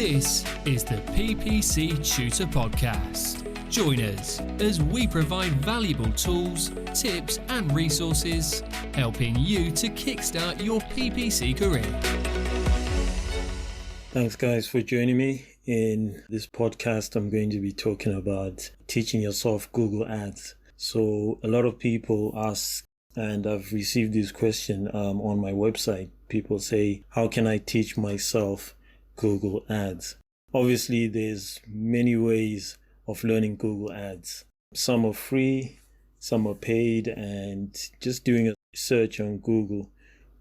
This is the PPC Tutor Podcast. Join us as we provide valuable tools, tips and resources, helping you to kickstart your PPC career. Thanks guys for joining me. In this podcast, I'm going to be talking about teaching yourself Google Ads. So a lot of people ask, and I've received this question on my website. People say, how can I teach myself Google Ads? Obviously, there's many ways of learning Google Ads. Some are free, some are paid, and just doing a search on Google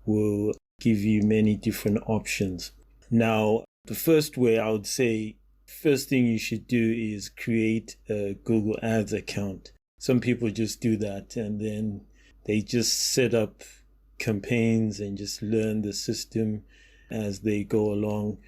will give you many different options. Now, the first way I would say, first thing you should do is create a Google Ads account. Some people just do that and then they just set up campaigns and just learn the system as they go along,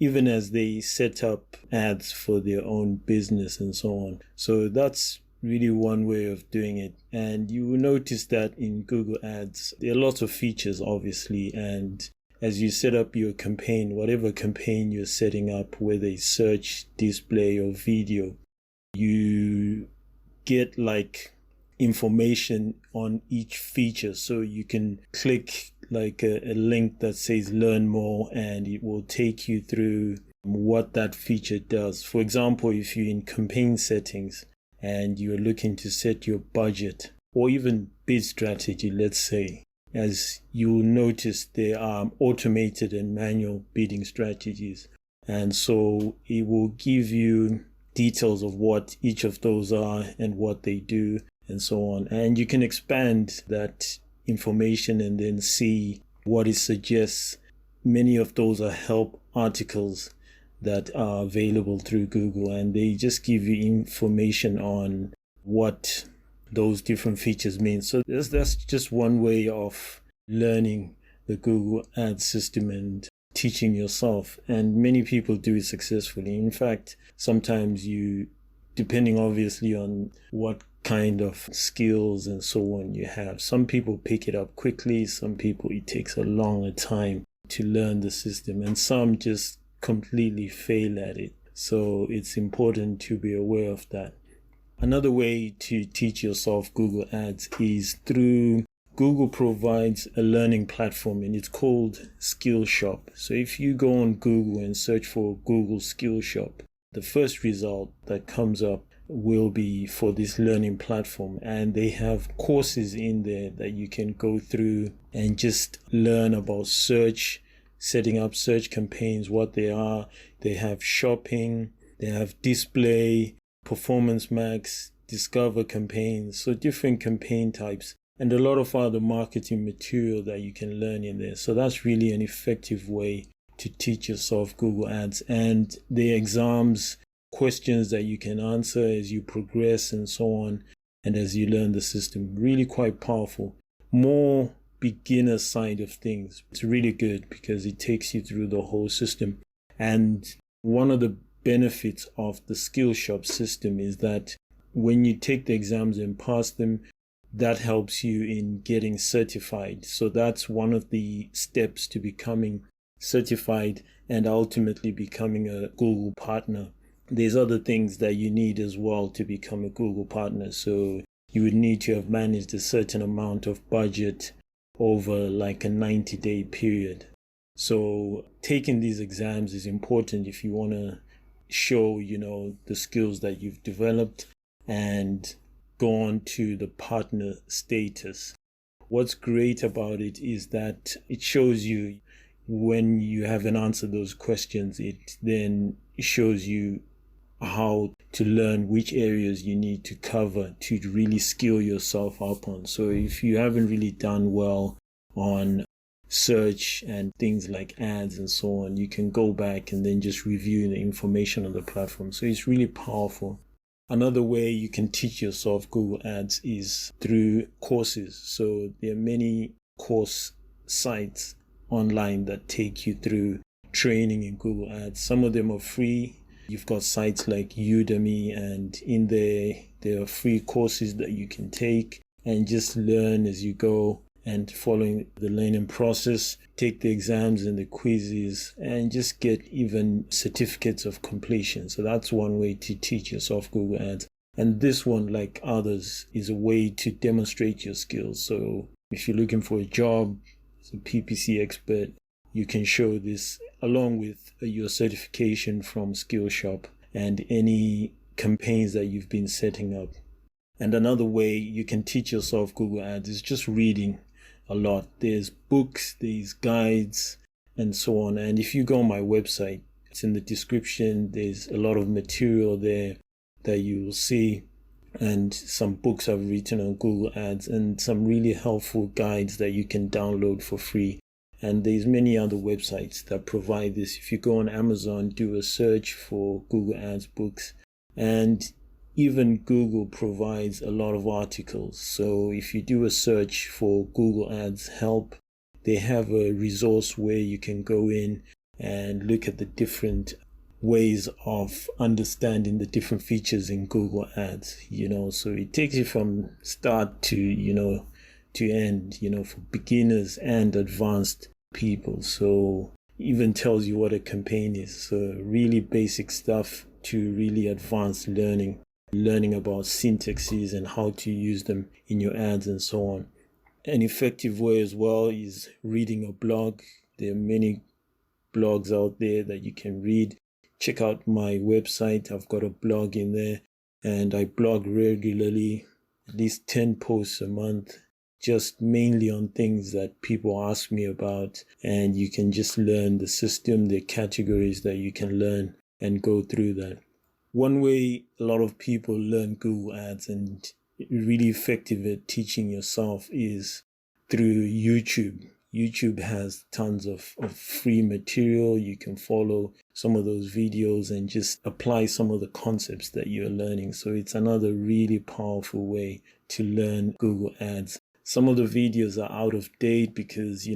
even as they set up ads for their own business and so on. So that's really one way of doing it. And you will notice that in Google Ads, there are lots of features, obviously. And as you set up your campaign, whatever campaign you're setting up, whether it's search, display, or video, you get like information on each feature. So you can click like a link that says learn more and it will take you through what that feature does. For example, if you're in campaign settings and you're looking to set your budget or even bid strategy, let's say, as you will notice, there are automated and manual bidding strategies. And so it will give you details of what each of those are and what they do and so on. And you can expand that information and then see what it suggests. Many of those are help articles that are available through Google, and they just give you information on what those different features mean. So that's just one way of learning the Google Ads system and teaching yourself. And many people do it successfully. In fact, sometimes depending obviously on what kind of skills and so on you have, some people pick it up quickly, some people it takes a longer time to learn the system, and some just completely fail at it. So it's important to be aware of that. Another way to teach yourself Google Ads is through Google provides a learning platform and it's called Skillshop. So if you go on Google and search for Google Skillshop, the first result that comes up will be for this learning platform, and they have courses in there that you can go through and just learn about search, setting up search campaigns, what they are. They have shopping, they have display, Performance Max, Discover campaigns, so different campaign types, and a lot of other marketing material that you can learn in there. So that's really an effective way to teach yourself Google Ads. And the exams, questions that you can answer as you progress and so on, and as you learn the system, really quite powerful. More beginner side of things. It's really good because it takes you through the whole system. And one of the benefits of the Skillshop system is that when you take the exams and pass them, that helps you in getting certified. So that's one of the steps to becoming certified and ultimately becoming a Google partner. There's other things that you need as well to become a Google partner. So you would need to have managed a certain amount of budget over like a 90-day period. So taking these exams is important if you want to show, the skills that you've developed and go on to the partner status. What's great about it is that it shows you when you haven't answered those questions, it then shows you how to learn which areas you need to cover to really skill yourself up on. So if you haven't really done well on search and things like ads and so on, you can go back and then just review the information on the platform. So it's really powerful. Another way you can teach yourself Google Ads is through courses. So there are many course sites online that take you through training in Google Ads. Some of them are free. You've got sites like Udemy, and in there are free courses that you can take and just learn as you go and following the learning process, take the exams and the quizzes, and just get even certificates of completion. So that's one way to teach yourself Google Ads. And this one, like others, is a way to demonstrate your skills. So if you're looking for a job as a PPC expert, you can show this along with your certification from Skillshop and any campaigns that you've been setting up. And another way you can teach yourself Google Ads is just reading a lot. There's books, there's guides, and so on. And if you go on my website, it's in the description. There's a lot of material there that you will see, and some books I've written on Google Ads, and some really helpful guides that you can download for free. And there's many other websites that provide this. If you go on Amazon, do a search for Google Ads books, and even Google provides a lot of articles. So if you do a search for Google Ads help, they have a resource where you can go in and look at the different ways of understanding the different features in Google Ads, so it takes you from start to, to end, for beginners and advanced people. So even tells you what a campaign is. So really basic stuff to really advanced learning about syntaxes and how to use them in your ads and so on. An effective way as well is reading a blog. There are many blogs out there that you can read. Check out my website. I've got a blog in there, and I blog regularly, at least 10 posts a month, just mainly on things that people ask me about. And you can just learn the system, the categories that you can learn and go through that. One way a lot of people learn Google Ads and really effective at teaching yourself is through YouTube. YouTube has tons of free material. You can follow some of those videos and just apply some of the concepts that you're learning. So it's another really powerful way to learn Google Ads. Some of the videos are out of date because,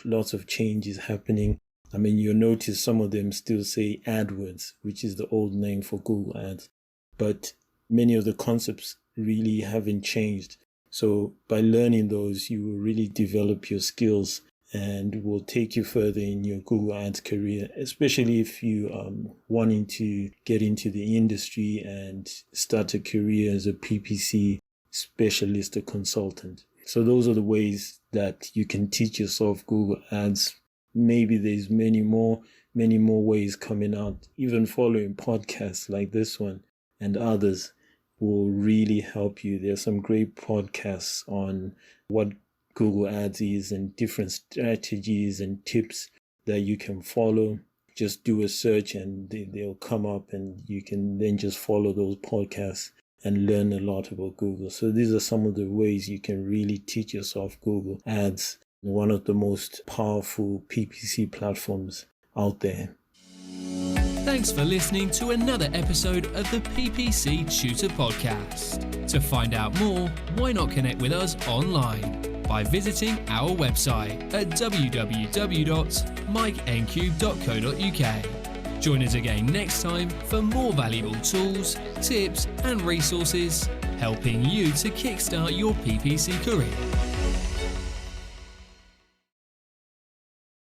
lots of changes happening. I mean, you'll notice some of them still say AdWords, which is the old name for Google Ads. But many of the concepts really haven't changed. So by learning those, you will really develop your skills and will take you further in your Google Ads career, especially if you are wanting to get into the industry and start a career as a PPC specialist or consultant. So those are the ways that you can teach yourself Google Ads. Maybe there's many more ways coming out. Even following podcasts like this one and others will really help you. There's some great podcasts on what Google Ads is and different strategies and tips that you can follow. Just do a search and they'll come up, and you can then just follow those podcasts and learn a lot about Google. So these are some of the ways you can really teach yourself Google Ads, one of the most powerful PPC platforms out there. Thanks for listening to another episode of the PPC Tutor Podcast. To find out more, why not connect with us online by visiting our website at www.mikencube.co.uk. Join us again next time for more valuable tools, tips and resources helping you to kickstart your PPC career.